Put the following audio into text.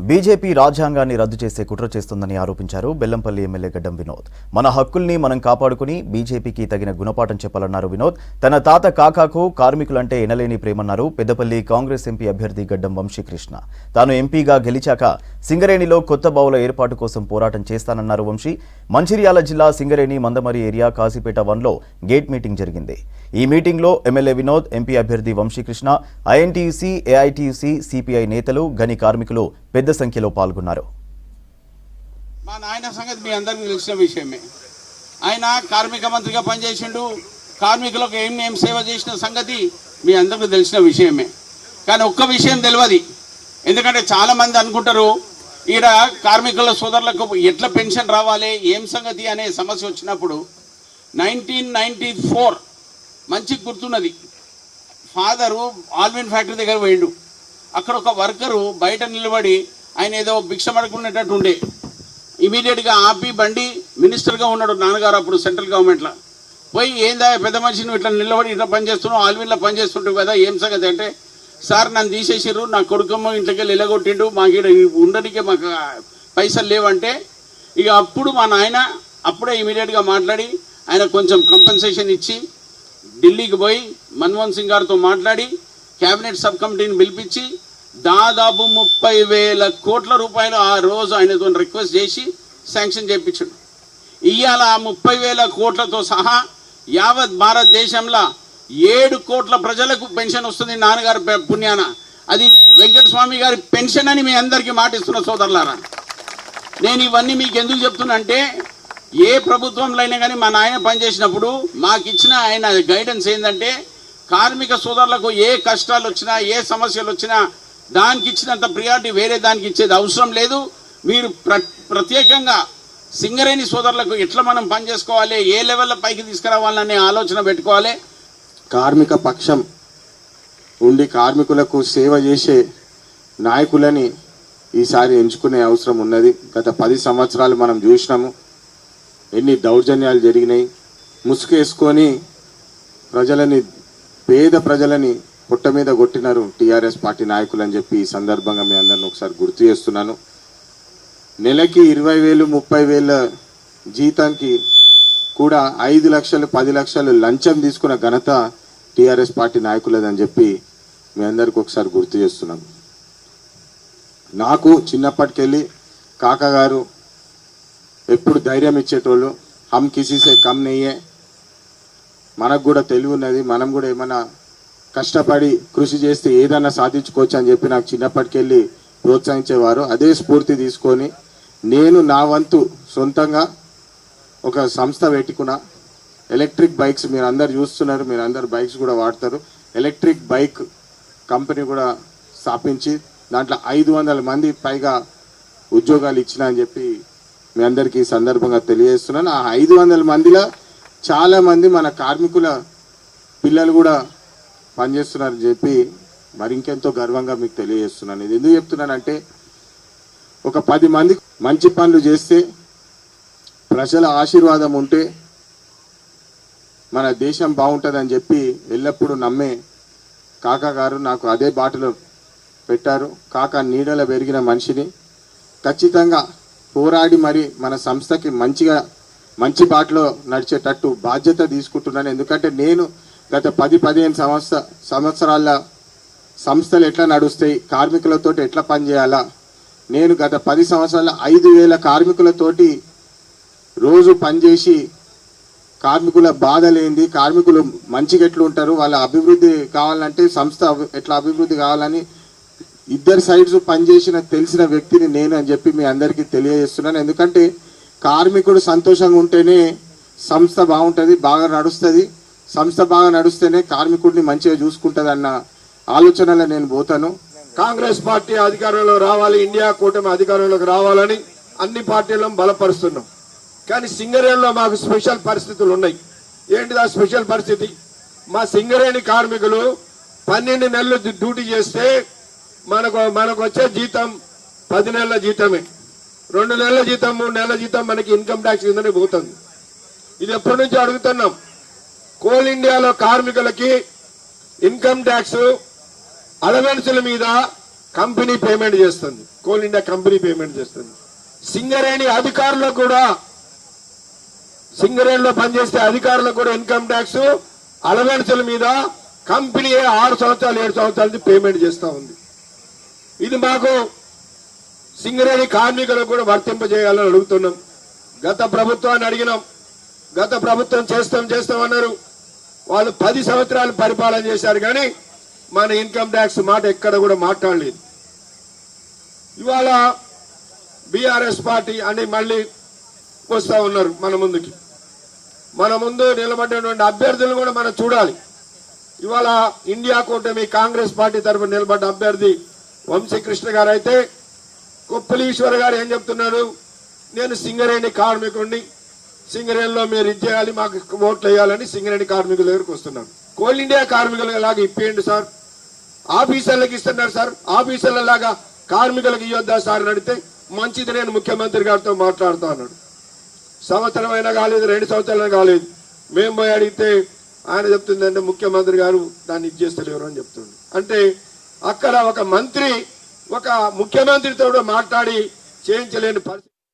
BJP రాజ్యాంగాన్ని రద్దు చేసే కుట్ర చేస్తుందని ఆరోపించారు బెల్లంపల్లి ఎమ్మెల్యే గడ్డం వినోద్. మన హక్కుల్ని మనం కాపాడుకుని బీజేపీకి తగిన గుణపాఠం చెప్పాలన్నారు వినోద్. తన తాత కాకాకు కార్మికులంటే ఎనలేని ప్రేమన్నారు పెద్దపల్లి కాంగ్రెస్ ఎంపీ అభ్యర్థి గడ్డం వంశీకృష్ణ. తాను ఎంపీగా గెలిచాక సింగరేణిలో కొత్త బావుల ఏర్పాటు కోసం పోరాటం చేస్తానన్నారు వంశీ. మంచిర్యాల జిల్లా సింగరేణి మందమరి ఏరియా కాశీపేట 1లో గేట్ మీటింగ్ జరిగింది. ఈ మీటింగ్లో ఎమ్మెల్యే వినోద్, ఎంపీ అభ్యర్థి వంశీకృష్ణ, ఐఎన్టీయూసీ, ఏఐటీయూసీ, సిపిఐ నేతలు, గని కార్మికులు పెద్ద సంఖ్యలో పాల్గొన్నారు. మా నాయన సంగతి మీ అందరికీ తెలిసిన విషయమే. ఆయన కార్మిక మంత్రిగా పనిచేసిండు. కార్మికులకు ఏం సేవ చేసిన సంగతి మీ అందరికీ తెలిసిన విషయమే. కానీ ఒక్క విషయం తెలియదు. ఎందుకంటే చాలామంది అనుకుంటారు ఈడ కార్మికుల సోదరులకు ఎట్లా పెన్షన్ రావాలి, ఏం సంగతి అనే సమస్య వచ్చినప్పుడు 1994 మంచి గుర్తున్నది. ఫాదరు ఆల్విన్ ఫ్యాక్టరీ దగ్గర పోయిండు. అక్కడ ఒక వర్కరు బయట నిలబడి ఆయన ఏదో భిక్ష పడుకునేటట్టు ఉండే. ఇమీడియట్గా ఆపి బండి, మినిస్టర్గా ఉన్నాడు నాన్నగారు అప్పుడు సెంట్రల్ గవర్నమెంట్లో, పోయి ఏందా పెద్ద మనిషి నువ్వు ఇట్లా నిలబడి ఇట్లా పనిచేస్తున్నావు, ఆల్విన్లో పనిచేస్తుంటావు కదా, ఏం సంగతి అంటే, సార్ నన్ను తీసేసారు, నా కొడుకమ్మ ఇంట్లోకి వెళ్ళి ఎలగొట్టిండు, మాకు ఇక్కడ ఉండడానికి మాకు పైసలు లేవంటే, ఇక అప్పుడు మా నాయన అప్పుడే ఇమీడియట్గా మాట్లాడి ఆయన కొంచెం కంపెన్సేషన్ ఇచ్చి ఢిల్లీకి పోయి మన్మోహన్ సింగ్ గారితో మాట్లాడి క్యాబినెట్ సబ్ కమిటీని పిలిపించి దాదాపు 30,000 కోట్ల రూపాయలు ఆ రోజు ఆయనతో రిక్వెస్ట్ చేసి శాంక్షన్ చేయించాడు. ఇవాళ 30,000 కోట్లతో సహా యావత్ భారతదేశంలో 7 కోట్ల ప్రజలకు పెన్షన్ వస్తుంది నాన్నగారి పుణ్యాన. అది వెంకటస్వామి గారి పెన్షన్ అని మీ అందరికీ మాటిస్తున్న సోదరులారా. నేను ఇవన్నీ మీకు ఎందుకు చెప్తున్నా అంటే, ఏ ప్రభుత్వంలో అయినా కానీ మా నాయన పనిచేసినప్పుడు మాకు ఇచ్చిన ఆయన గైడెన్స్ ఏంటంటే, కార్మిక సోదరులకు ఏ కష్టాలు వచ్చినా, ఏ సమస్యలు వచ్చినా దానికి ఇచ్చినంత ప్రియారిటీ వేరే దానికి ఇచ్చేది అవసరం లేదు. మీరు ప్రత్యేకంగా సింగరేణి సోదరులకు ఎట్లా మనం పనిచేసుకోవాలి, ఏ లెవెల్లో పైకి తీసుకురావాలనే ఆలోచన పెట్టుకోవాలి. కార్మిక పక్షం ఉండి కార్మికులకు సేవ చేసే నాయకులని ఈసారి ఎంచుకునే అవసరం ఉన్నది. గత 10 సంవత్సరాలు మనం చూసినాము ఎన్ని దౌర్జన్యాలు జరిగినాయి. ముసుగేసుకొని ప్రజలని, పేద ప్రజలని పుట్ట మీద కొట్టినారు టీఆర్ఎస్ పార్టీ నాయకులు అని చెప్పి ఈ సందర్భంగా మీ అందరిని ఒకసారి గుర్తు చేస్తున్నాను. నెలకి 20,000, 30,000 జీతానికి కూడా 5 లక్షలు, 10 లక్షలు లంచం తీసుకున్న ఘనత టీఆర్ఎస్ పార్టీ నాయకులదని చెప్పి మీ అందరికి ఒకసారి గుర్తు చేస్తున్నాను. నాకు చిన్నప్పటికెళ్ళి కాకా గారు ఎప్పుడు ధైర్యం ఇచ్చేటోళ్ళు. హమ్ కిసీసే కమ్ నెయ్యే, మనకు కూడా తెలివి ఉన్నది, మనం కూడా ఏమైనా కష్టపడి కృషి చేస్తే ఏదన్నా సాధించుకోవచ్చు అని చెప్పి నాకు చిన్నప్పటికెళ్ళి ప్రోత్సహించేవారు. అదే స్ఫూర్తి తీసుకొని నేను నా వంతు సొంతంగా ఒక సంస్థ పెట్టుకున్నా. ఎలక్ట్రిక్ బైక్స్ మీరు అందరు చూస్తున్నారు, మీరు అందరు బైక్స్ కూడా వాడతారు. ఎలక్ట్రిక్ బైక్ కంపెనీ కూడా స్థాపించి దాంట్లో 500 మంది పైగా ఉద్యోగాలు ఇచ్చిన అని చెప్పి మీ అందరికీ ఈ సందర్భంగా తెలియజేస్తున్నాను. ఆ 500 మందిలో చాలామంది మన కార్మికుల పిల్లలు కూడా పనిచేస్తున్నారని చెప్పి మరి ఇంకెంతో గర్వంగా మీకు తెలియజేస్తున్నాను. ఇది ఎందుకు చెప్తున్నానంటే, ఒక 10 మంది మంచి పనులు చేస్తే, ప్రజల ఆశీర్వాదం ఉంటే మన దేశం బాగుంటుందని చెప్పి ఎల్లప్పుడూ నమ్మే కాకా గారు నాకు అదే బాటలో పెట్టారు. కాకా నీడలో పెరిగిన మనిషిని. ఖచ్చితంగా పోరాడి మరి మన సంస్థకి మంచి బాటలో నడిచేటట్టు బాధ్యత తీసుకుంటున్నాను. ఎందుకంటే నేను గత 10-15 సంవత్సరాల సంస్థలు ఎట్లా నడుస్తాయి, కార్మికులతో ఎట్లా పనిచేయాలా, నేను గత 10 సంవత్సరాల 5,000 కార్మికులతోటి రోజు పనిచేసి కార్మికుల బాధలేంది, కార్మికులు మంచిగా ఎట్లా ఉంటారు, వాళ్ళ అభివృద్ధి కావాలంటే సంస్థ ఎట్లా అభివృద్ధి కావాలని 2 సైడ్స్ పనిచేసిన తెలిసిన వ్యక్తిని నేను అని చెప్పి మీ అందరికీ తెలియజేస్తున్నాను. ఎందుకంటే కార్మికుడు సంతోషంగా ఉంటేనే సంస్థ బాగుంటుంది, బాగా నడుస్తుంది. సంస్థ బాగా నడుస్తేనే కార్మికుడిని మంచిగా చూసుకుంటుంది అన్న ఆలోచనలో నేను పోతాను. కాంగ్రెస్ పార్టీ అధికారంలో రావాలి, ఇండియా కూటమి అధికారంలోకి రావాలని అన్ని పార్టీలను బలపరుస్తున్నాం. కానీ సింగరేణిలో మాకు స్పెషల్ పరిస్థితులు ఉన్నాయి. ఏంటిదా స్పెషల్ పరిస్థితి? మా సింగరేణి కార్మికులు 12 నెలలు డ్యూటీ చేస్తే మనకు వచ్చే జీతం 10 నెలల జీతమే. 2 నెలల జీతం, 3 నెలల జీతం మనకి ఇన్కమ్ ట్యాక్స్ కిందనే పోతుంది. ఇది ఎప్పటి నుంచి అడుగుతున్నాం. కోల్ ఇండియాలో కార్మికులకి ఇన్కమ్ ట్యాక్స్ అలవెన్సుల మీద కంపెనీ పేమెంట్ చేస్తుంది, కోల్ ఇండియా కంపెనీ పేమెంట్ చేస్తుంది. సింగరేణి అధికారులకు కూడా, సింగరేణిలో పనిచేసే అధికారులకు కూడా ఇన్కమ్ ట్యాక్స్ అలవెన్సుల మీద కంపెనీ 6 సంవత్సరాలు 7 సంవత్సరాల నుంచి పేమెంట్ చేస్తూ ఉంది. ఇది మాకు సింగరేణి కార్మికులకు కూడా వర్తింపజేయాలని అడుగుతున్నాం. గత ప్రభుత్వాన్ని అడిగినాం, గత ప్రభుత్వం చేస్తామన్నారు. వాళ్ళు 10 సంవత్సరాలు పరిపాలన చేశారు, కానీ మన ఇన్కమ్ ట్యాక్స్ మాట ఎక్కడ కూడా మాట్లాడలేదు. ఇవాళ బీఆర్ఎస్ పార్టీ అని మళ్ళీ వస్తూ ఉన్నారు మన ముందుకి. మన ముందు నిలబడినటువంటి అభ్యర్థులను కూడా మనం చూడాలి. ఇవాళ ఇండియా కూటమి కాంగ్రెస్ పార్టీ తరఫున నిలబడ్డ అభ్యర్థి వంశీకృష్ణ గారు అయితే, కొప్పలీశ్వర్ గారు ఏం చెప్తున్నారు, నేను సింగరేణి కార్మికుడిని, సింగరేణిలో మీరు ఇచ్చేయాలి, మాకు ఓట్లు వేయాలని సింగరేణి కార్మికుల దగ్గరకు వస్తున్నారు. కోల్ ఇండియా కార్మికులు లాగా ఇప్పేయండి సార్, ఆఫీసర్లకు ఇస్తున్నారు సార్, ఆఫీసర్ల లాగా కార్మికులకు ఇవ్వద్దా సార్ అని అడిగితే, మంచిది నేను ముఖ్యమంత్రి గారితో మాట్లాడుతా అన్నాడు. సంవత్సరం అయినా కాలేదు, 2 సంవత్సరాలు కాలేదు. మేము పోయి అడిగితే ఆయన చెప్తుందంటే ముఖ్యమంత్రి గారు దాన్ని ఇచ్చేస్తలేరు అని చెప్తుండే. అంటే అక్కడ ఒక మంత్రి ఒక ముఖ్యమంత్రితో మాట్లాడి చేయించలేని పరిస్థితి.